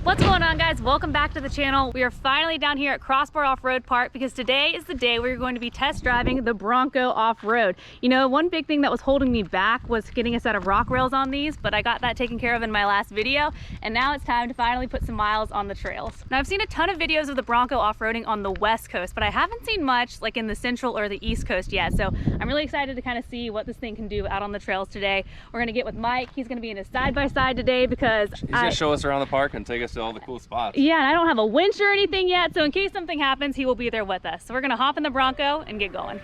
What's going on, guys? Welcome back to the channel. We are finally down here at Crossbar Off-Road Park because today is the day we're going to be test driving the Bronco off-road. You know, one big thing that was holding me back was getting a set of rock rails on these, but I got that taken care of in my last video, and now it's time to finally put some miles on the trails. Now, I've seen a ton of videos of the Bronco off-roading on the West Coast, but I haven't seen much like in the Central or the East Coast yet, so I'm really excited to kind of see what this thing can do out on the trails today. We're gonna get with Mike. He's gonna be in his side-by-side today because he's gonna show us around the park and take us to all the cool spots. Yeah, and I don't have a winch or anything yet, so in case something happens, he will be there with us. So we're gonna hop in the Bronco and get going.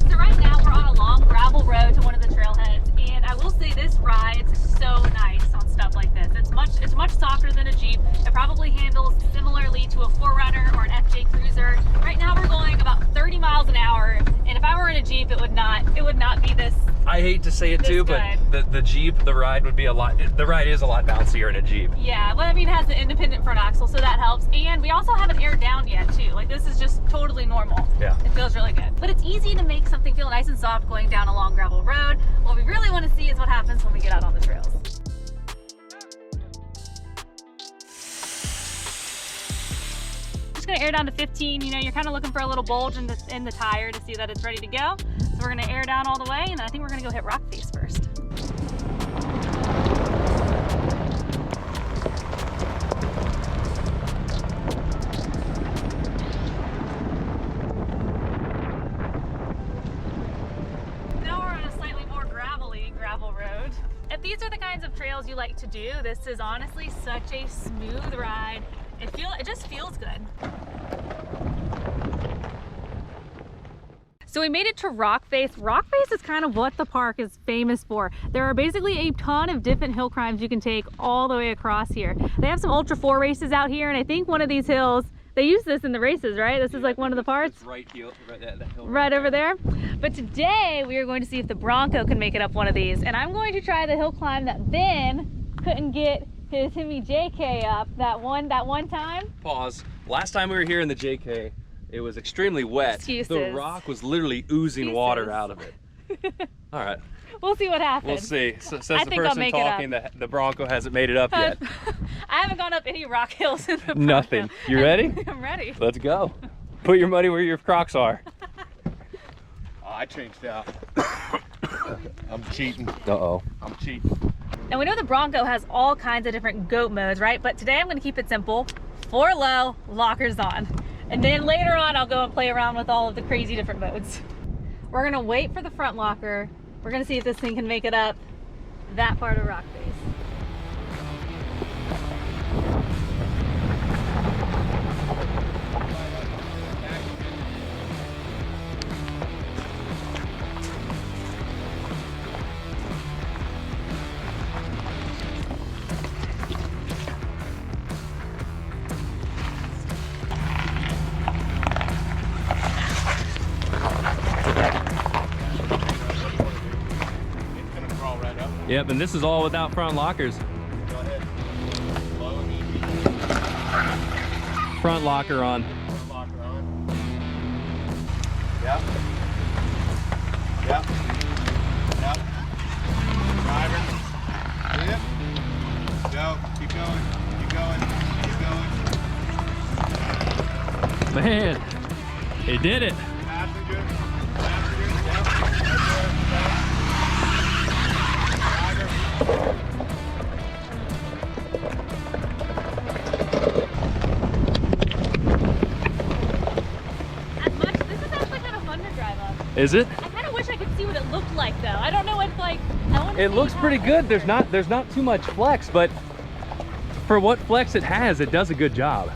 So right now we're on a long gravel road to one of the trailheads, and I will say this ride's so nice on stuff like this. It's much softer than a Jeep. It probably handles similarly to a 4Runner or an FJ Cruiser. Right now we're going about 30 miles an hour, and if I were in a Jeep, it would not be this. I hate to say it too, but the Jeep, the ride is a lot bouncier in a Jeep. Yeah, well, I mean, it has the independent front axle, so that helps. And we also haven't aired down yet, too. Like, this is just totally normal. Yeah. It feels really good. But it's easy to make something feel nice and soft going down a long gravel road. What we really want to see is what happens when we get out on the trails. Just gonna air down to 15. You know, you're kind of looking for a little bulge in the tire to see that it's ready to go. So we're gonna air down all the way, and I think we're gonna go hit rock face first. Now we're on a slightly more gravelly gravel road. If these are the kinds of trails you like to do, this is honestly such a smooth ride. It just feels good. So we made it to Rock Face. Rock Face is kind of what the park is famous for. There are basically a ton of different hill climbs you can take all the way across here. They have some Ultra 4 races out here, and I think one of these hills, they use this in the races, right? This is like one of the parts. Right hill right over there. But today we are going to see if the Bronco can make it up one of these, and I'm going to try the hill climb that Ben couldn't get his Hemi JK up that one time. Pause. Last time we were here in the JK, it was extremely wet. Excuses. The rock was literally oozing water out of it. All right. We'll see what happens. We'll see. So, says the person talking that the Bronco hasn't made it up yet. I haven't gone up any rock hills in the Bronco. Nothing. You ready? I'm ready. Let's go. Put your money where your Crocs are. I changed out. I'm cheating. Uh-oh. I'm cheating. And we know the Bronco has all kinds of different goat modes, right? But today I'm going to keep it simple. Floor low, lockers on. And then later on, I'll go and play around with all of the crazy different modes. We're going to wait for the front locker. We're going to see if this thing can make it up that part of Rock Face. Yep, and this is all without front lockers. Go ahead. Slow and easy. Front locker on. Front locker on. Yep. Yep. Yep. Driver. Yep. Go. Keep going. Keep going. Keep going. Man, he did it. Passenger. Passenger. Yep. Right there. Yep. This is actually kind of fun to drive up. Is it? I kind of wish I could see what it looked like though. I don't know if like, it looks pretty good. There's not too much flex, but for what flex it has, it does a good job.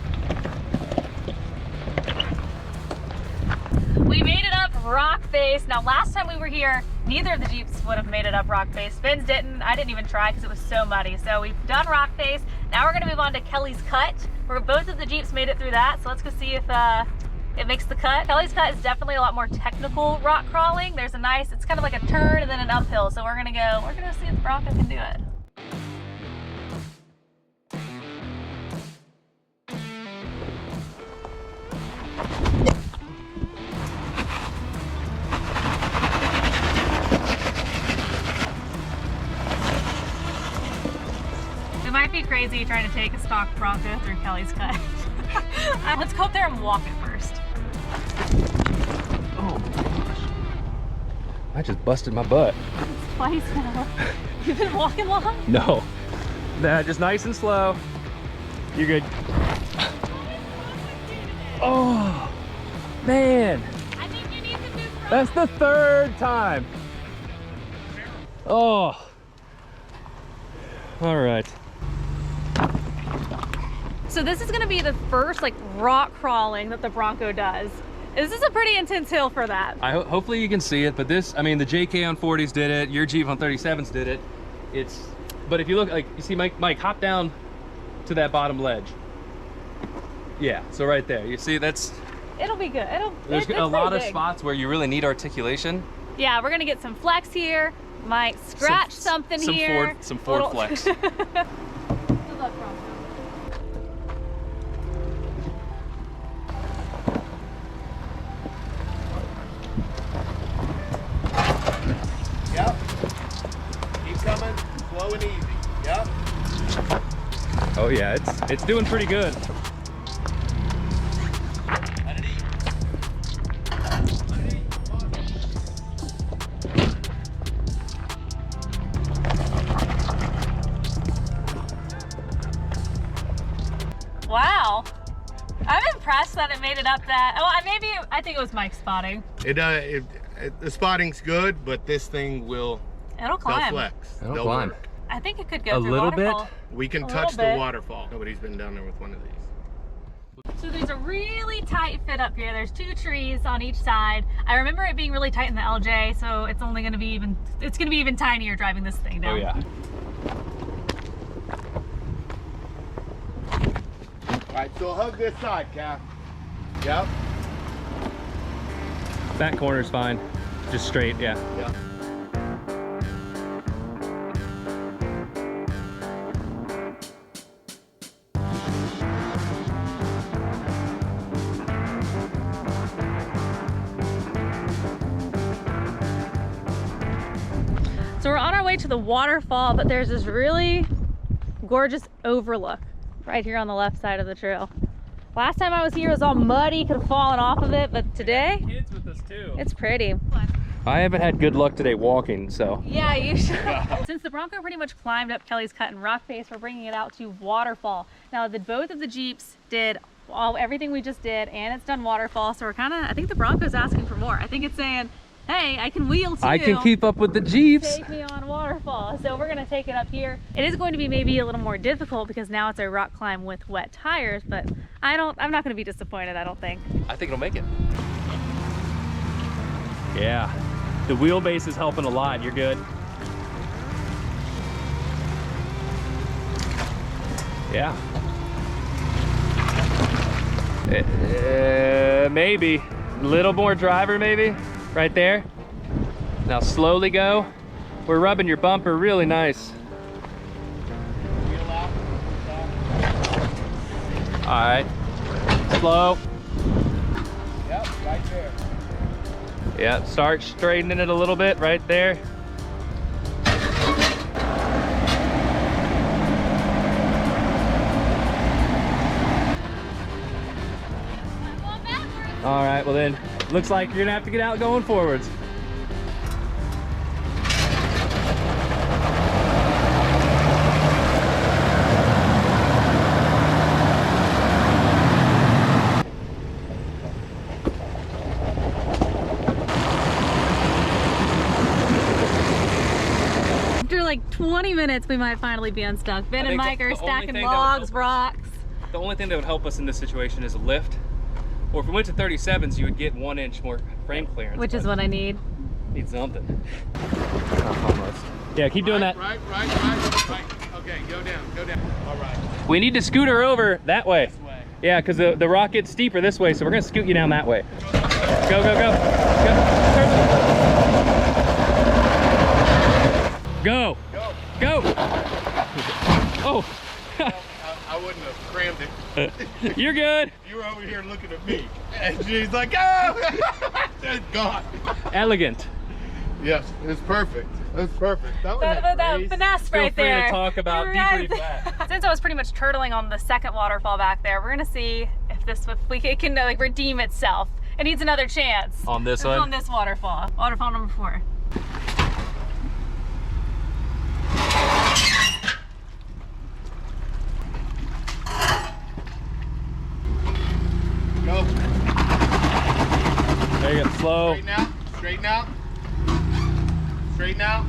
We made it up Rock Face. Now last time we were here, neither of the Jeeps would have made it up Rock Face. Ben's didn't. I didn't even try because it was so muddy. So we've done Rock Face. Now we're going to move on to Kelly's Cut, where both of the Jeeps made it through that. So let's go see if it makes the cut. Kelly's Cut is definitely a lot more technical rock crawling. There's a nice, it's kind of like a turn and then an uphill. So we're gonna see if the Bronco can do it. It might be crazy trying to take a stock Bronco through Kelly's cut. Let's go up there and walk it first. Oh my gosh. I just busted my butt. It's twice now. You've been walking long? No. Nah, just nice and slow. You're good. Oh, man. I think you need to do front. That's the third time. Oh. All right. So this is gonna be the first like rock crawling that the Bronco does. This is a pretty intense hill for that. Hopefully you can see it, but this, I mean, the JK on 40s did it, your Jeep on 37s did it. But if you look, like, you see Mike, hop down to that bottom ledge. Yeah, so right there, you see that's... It'll be good. There's it's a lot of big. spots where you really need articulation. Yeah, we're gonna get some flex here. Might scratch something here. Some Ford flex. Good luck, Bronco. Yep. Keep coming, slow and easy. Yep. Oh yeah, it's doing pretty good. Let it eat. Let it eat. Come on. Wow. I'm impressed that it made it up that. Oh, I think it was Mike's spotting. The spotting's good, but this thing will It'll climb. flex. It'll They'll climb. work. I think it could go A through little bit? Waterfall. We can A touch little the bit. waterfall. Nobody's been down there with one of these. So there's a really tight fit up here. There's 2 trees on each side. I remember it being really tight in the LJ, so it's only gonna be even tinier driving this thing down. Oh yeah. All right, so hug this side, Cap. Yep. That corner's fine. Just straight, yeah. Yep. So we're on our way to the waterfall, but there's this really gorgeous overlook right here on the left side of the trail. Last time I was here, it was all muddy, could have fallen off of it, but today, Kids with us too. it's pretty. I haven't had good luck today walking, so. Yeah, you should. Since the Bronco pretty much climbed up Kelly's cut and rock face, we're bringing it out to Waterfall. Now, both of the Jeeps did everything we just did, and it's done Waterfall, so I think the Bronco's asking for more. I think it's saying, hey, I can wheel too. I can keep up with the Jeeps. Take me on Waterfall. So we're gonna take it up here. It is going to be maybe a little more difficult because now it's a rock climb with wet tires, but I'm not gonna be disappointed, I don't think. I think it'll make it. Yeah, the wheelbase is helping a lot. You're good. Yeah. Maybe. A little more driver, maybe. Right there. Now slowly go. We're rubbing your bumper really nice. Wheel out. All right. Slow. Yep, right there. Yeah, start straightening it a little bit right there. All right, well then, looks like you're gonna have to get out going forwards. After like 20 minutes, we might finally be unstuck. Ben and think Mike are the only stacking thing that would logs, help us- rocks. The only thing that would help us in this situation is a lift. Or if we went to 37s, you would get 1 inch more frame clearance. Which is what I need. Need something. Almost. Yeah, keep doing that. Right. Okay, go down. All right. We need to scoot her over that way. This way. Yeah, because the rock gets steeper this way, so we're gonna scoot you down that way. Go. Go. Go. Oh. I wouldn't have crammed it. You're good. You were over here looking at me. And she's like, oh! It's gone. Elegant. Yes, it's perfect. It's perfect. That one had That grace. finesse Feel right free there. to talk about Right. debrief that. Since I was pretty much turtling on the second waterfall back there, we're gonna see if it can like redeem itself. It needs another chance. On this one? On this waterfall. Waterfall number 4. Go. There you go, slow. Straighten out. Straighten out. Straighten out.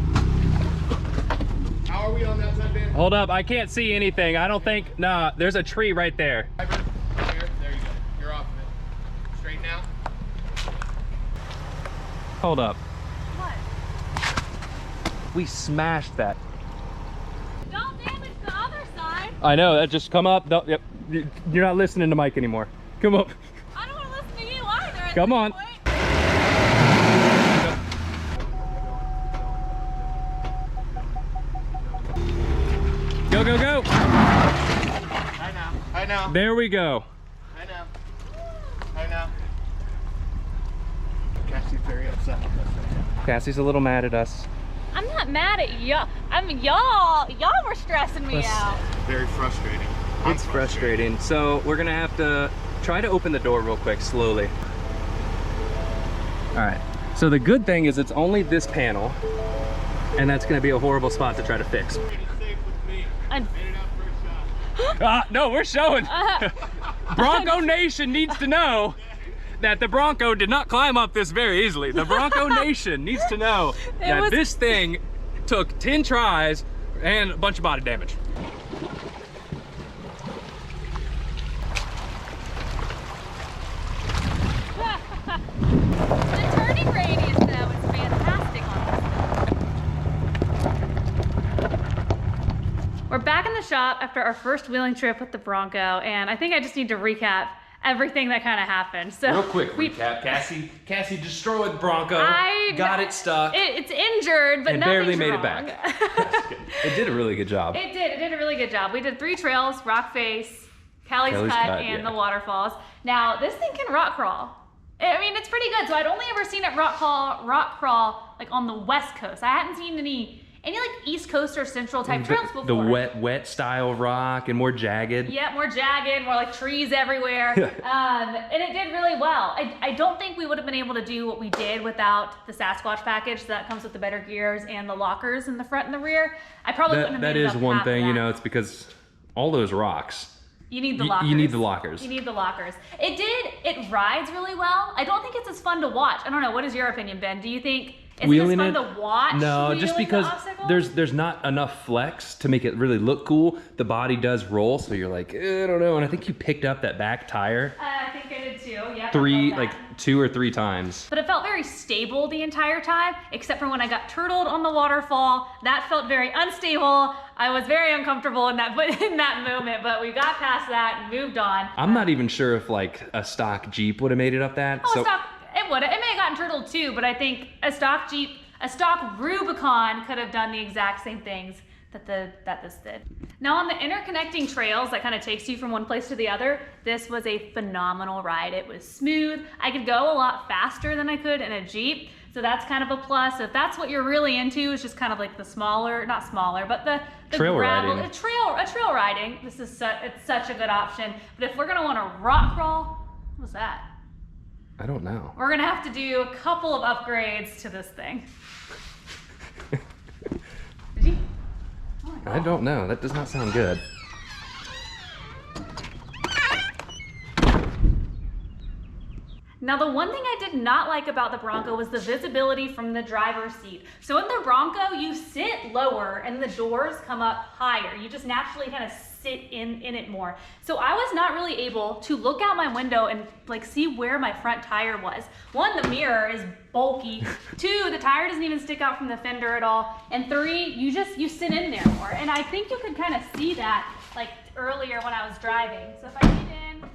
How are we on that side, Ben? Hold up, I can't see anything. I don't think, nah, there's a tree right there. There you go. You're off of it. Straighten out. Hold up. What? We smashed that. Don't damage the other side. I know, that just come up. Don't, yep. You're not listening to Mike anymore. Come up. I don't want to listen to you either. at Come this on. point. Go, go, go. I know. I know. There we go. I know. I know. Cassie's very upset with us. Cassie's a little mad at us. I'm not mad at y'all. Y'all were stressing me out. Very frustrating. I'm It's frustrating. So we're gonna have to try to open the door real quick, slowly. All right. So the good thing is it's only this panel, and that's gonna be a horrible spot to try to fix. Pretty safe with me. I'm- Made it out first shot. No, we're showing. Bronco Nation needs to know that the Bronco did not climb up this very easily. The Bronco Nation needs to know that this thing took 10 tries and a bunch of body damage. The turning radius though is fantastic on this thing. We're back in the shop after our first wheeling trip with the Bronco, and I think I just need to recap everything that kind of happened. So Real quick recap, Cassie destroyed the Bronco, got it stuck, It's injured, but and nothing's barely made wrong. it back. It did a really good job. It did a really good job. We did 3 trails, Rock Face, Callie's Callie's Cut, Cut, and yeah. the Waterfalls. Now, this thing can rock crawl. I mean, it's pretty good. So I'd only ever seen it rock crawl like on the West Coast. I hadn't seen any like East Coast or Central type trails before. The wet style rock and more jagged. Yeah, more jagged, more like trees everywhere. And it did really well. I don't think we would have been able to do what we did without the Sasquatch package. So that comes with the better gears and the lockers in the front and the rear. I probably wouldn't have That made it is up one half of thing, you that. know, it's because all those rocks, You need the you lockers. need the lockers. You need the lockers. It rides really well. I don't think it's as fun to watch. I don't know. What is your opinion, Ben? Do you think it's Wheeling as fun it? to watch? No, just wheeling the because obstacle? there's not enough flex to make it really look cool. The body does roll, so you're like, I don't know. And I think you picked up that back tire I think I did too. Yeah. I love that. 2 or 3 times. But it felt very stable the entire time, except for when I got turtled on the waterfall. That felt very unstable. I was very uncomfortable in that moment, but we got past that and moved on. I'm not even sure if like a stock Jeep would have made it up that. Oh, so it would have. It may have gotten turtled too, but I think a stock Jeep, a stock Rubicon could have done the exact same things that this did. Now on the interconnecting trails that kind of takes you from one place to the other, this was a phenomenal ride. It was smooth. I could go a lot faster than I could in a Jeep, so that's kind of a plus. If that's what you're really into, is just kind of like the smaller, not smaller, but the Trail gravel, riding. a trail riding. This is it's such a good option. But if we're gonna want to rock crawl, what was that? I don't know. We're gonna have to do a couple of upgrades to this thing. Did you? Oh my God. I don't know. That does not sound good. Now the one thing I did not like about the Bronco was the visibility from the driver's seat. So in the Bronco, you sit lower and the doors come up higher. You just naturally kind of sit in it more. So I was not really able to look out my window and like see where my front tire was. 1, the mirror is bulky. 2, the tire doesn't even stick out from the fender at all. And 3, you sit in there more. And I think you could kind of see that like earlier when I was driving. So if I get in,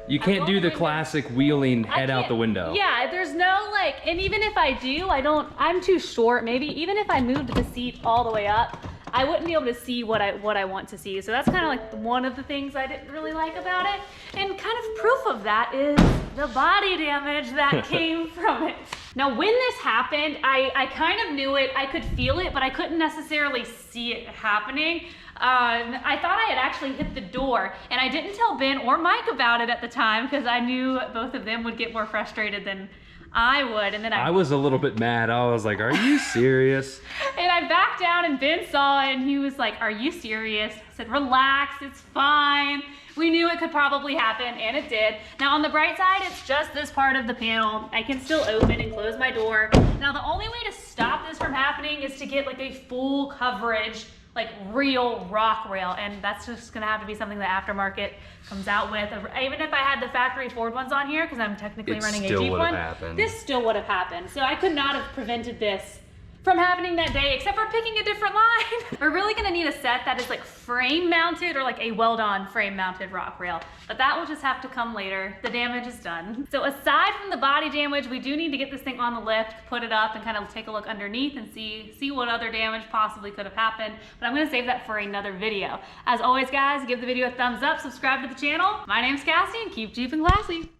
You can't do the classic wheeling I head out can't- the window. Yeah, there's no like, and even if I do, I'm too short. Maybe even if I moved the seat all the way up, I wouldn't be able to see what I want to see. So that's kind of like one of the things I didn't really like about it. And kind of proof of that is the body damage that came from it. Now, when this happened, I kind of knew it, I could feel it, but I couldn't necessarily see it happening. I thought I had actually hit the door, and I didn't tell Ben or Mike about it at the time because I knew both of them would get more frustrated than I would. And then I was a little bit mad. I was like, are you serious? And I backed down and Ben saw it and he was like, are you serious? I said, relax, it's fine. We knew it could probably happen, and it did. Now on the bright side, it's just this part of the panel. I can still open and close my door. Now the only way to stop this from happening is to get like a full coverage, like real rock rail, and that's just gonna have to be something the aftermarket comes out with. Even if I had the factory Ford ones on here, because I'm technically running a Jeep one, this still would have happened. So I could not have prevented this from happening that day, except for picking a different line. We're really gonna need a set that is like frame mounted or like a well-done frame mounted rock rail, but that will just have to come later. The damage is done. So aside from the body damage, we do need to get this thing on the lift, put it up, and kind of take a look underneath and see what other damage possibly could have happened. But I'm gonna save that for another video. As always, guys, give the video a thumbs up, subscribe to the channel. My name's Cassie, and keep Jeeping classy.